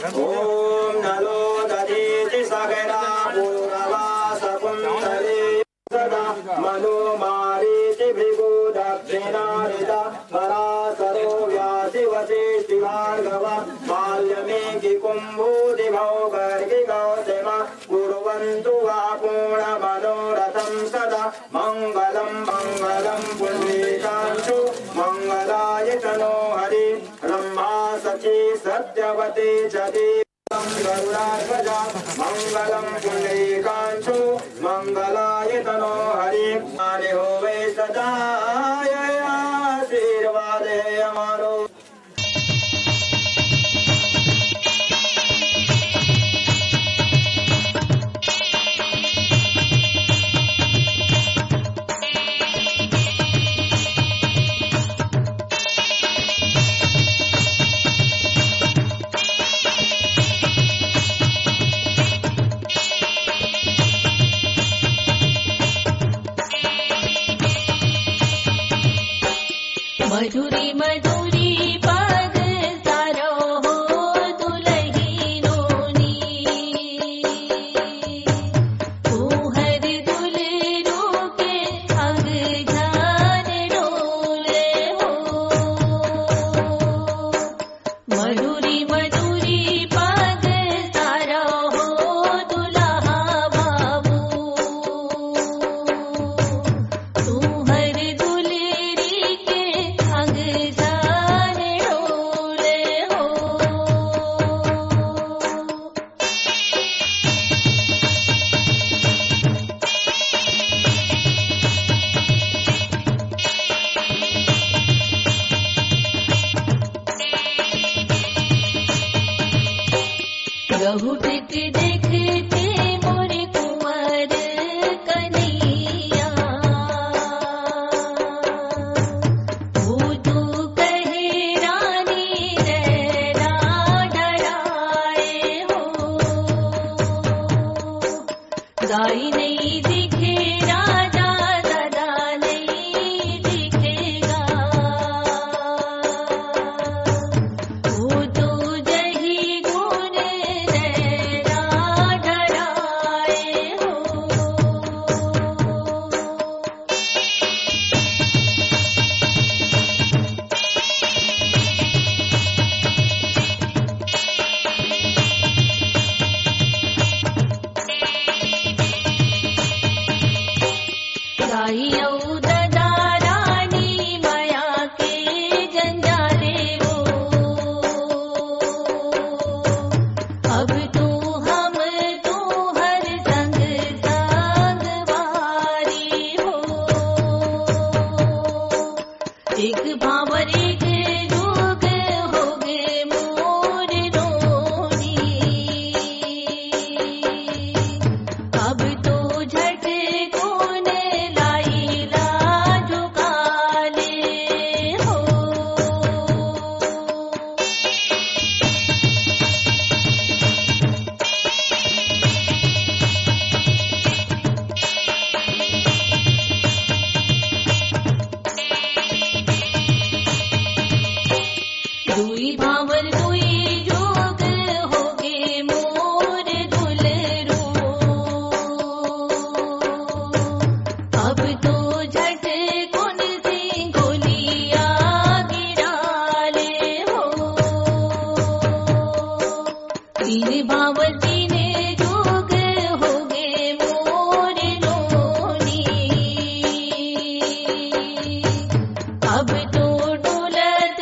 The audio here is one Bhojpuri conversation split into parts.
ओम नलो दधीति सगरा पूर्णवास कुंतले सदा मनो मारीति भृगु दक्षिणारिता पराशरो व्यासिवसे शिवार्गव माल्यमेघि कुम्भूति भौगर्गि गौतम कुर्वन्तु वा पूर्णमनोरथं सदा मङ्गलं मङ्गलं पुण्डरीकाक्षु मङ्गलाय तनो हरि ब्रह्मा सखी सत्यवती च गरुडाध्वजा मङ्गलं पुण्डरीकाक्षु मङ्गलाय तनो हरि माने हो वै सदा आशीर्वादे हमारो मधुरी मधुरी पग सारो हो दुलहीनोनी तू हर दुलरू के अग जान डोले हो मधुरी मधुरी पग सारो हो दुल्हा बाबू तू हर दुलरी के अग जान डोले हो रहुटिक देखते मोरे कुंवर कन्हैया तू कहे रानी नैना डराए हो गाय नहीं दिखे राजा दादा नहीं दिखेगा वो तो जही गुण नैना डराए हो गाइयो दादा रानी माया के जंजाले हो अब तू हम तू हर संग संग वारी हो एक भावर एक जोग हो गे मोर रोनी अब तो झट कोन लाई लाजो काले हो दुई भावर दुई जोग हो गे मोर दुलरू अब तो झट कुन सी गोलिया गिराले हो तीन भावर तीन जोग हो गे मोर लोनी अब तो डोलत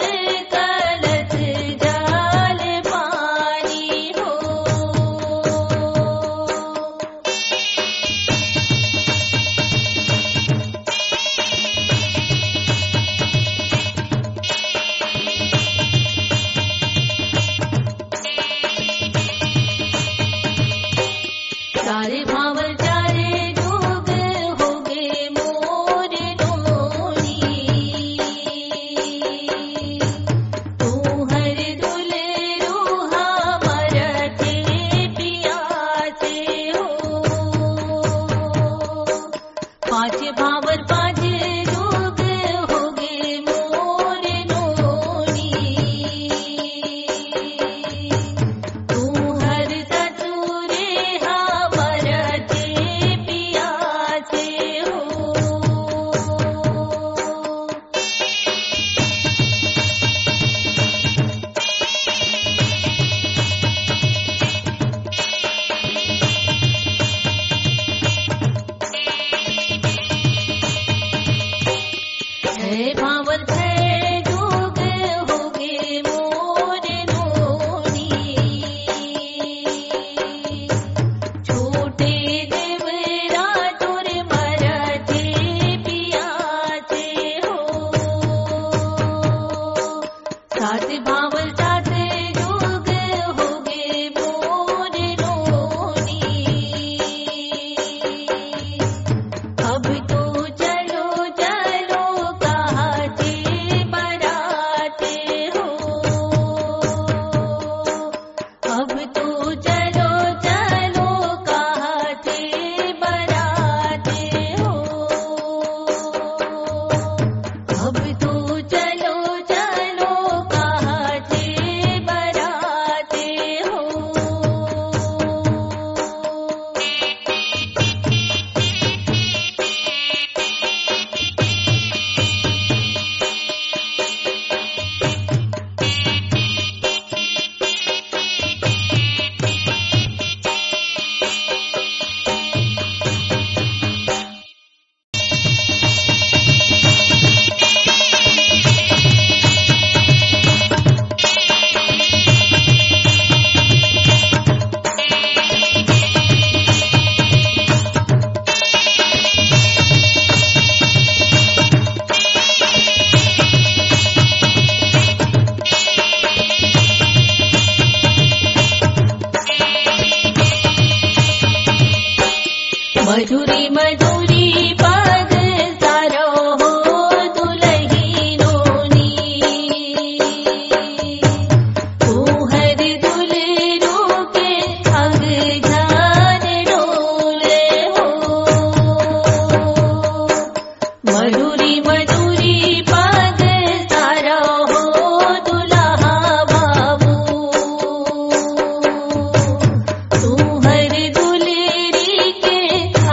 कलत जाल पानी हो चारे भावर चारे जोग हो गे मोर डोनी तू हर दुलरू हमर थे पियासे हो पांच भावर पांच जोग हो गे मोर डोनी तू मधुरी मधुरी पग सारो हो दुलहीनोनी तू हर दुलरू के अंग जान डोले हो मधुरी मधुरी पग सारो हो दुल्हा बाबू तू हर दुलरी के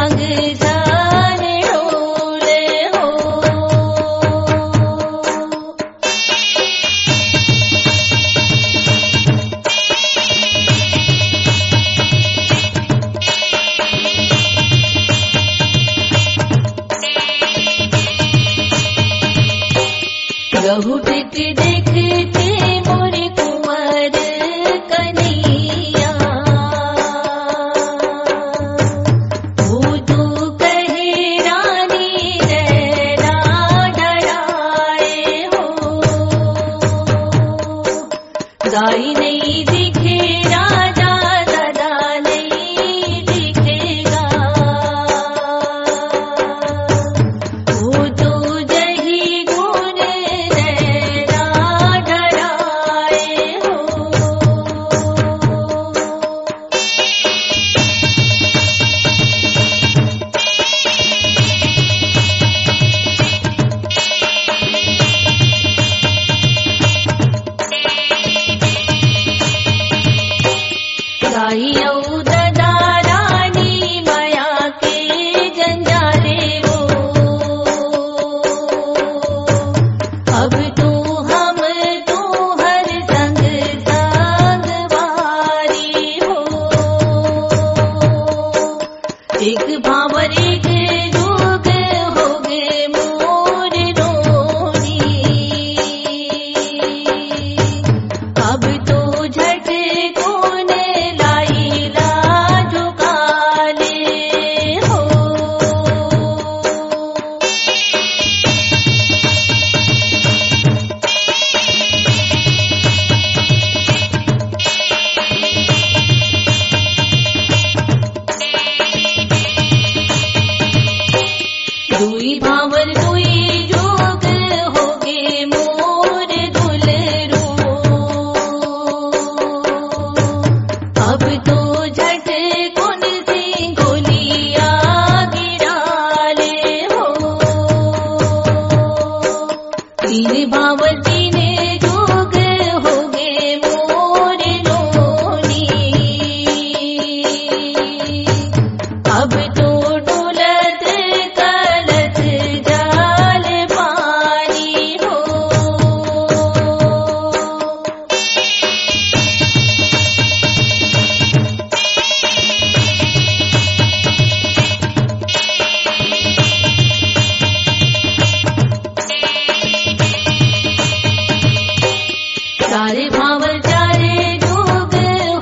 अंग जान डोले हो गहुटक देखते मोरे कुंवर कन्हैया वो तो कहे रानी रैना डराए हो गाय नहीं दिखे राजा दादा नहीं दिखेगा वो तो जही गुण रैना डराए हो गाइयो दादा रानी माया के जंजाले हो अब तो हम तो हर संग संग वारी हो एक भावर एक जोग हो गे मोर रोनी अब तो झट कोने लाई लाजो काले हो दुई भावर दुई जोग हो गे मोर दुलरू अब तो झट कुन सी गोलियां गिराले हो तीन भावर तीन जोग हो गे मोर लोनी अब तो डोलत कलत जाल पानी हो सारे भावर चारे जोग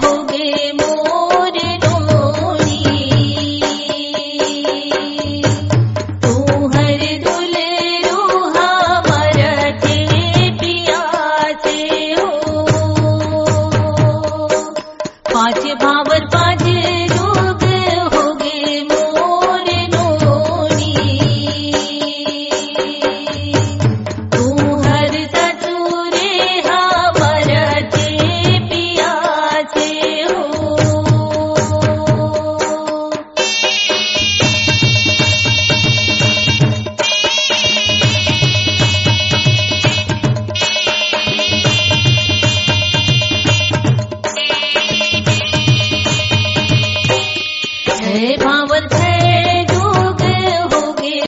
हो गे मोर डोनी तू हर दुलरू हमर के पिया से हो पाँच भाव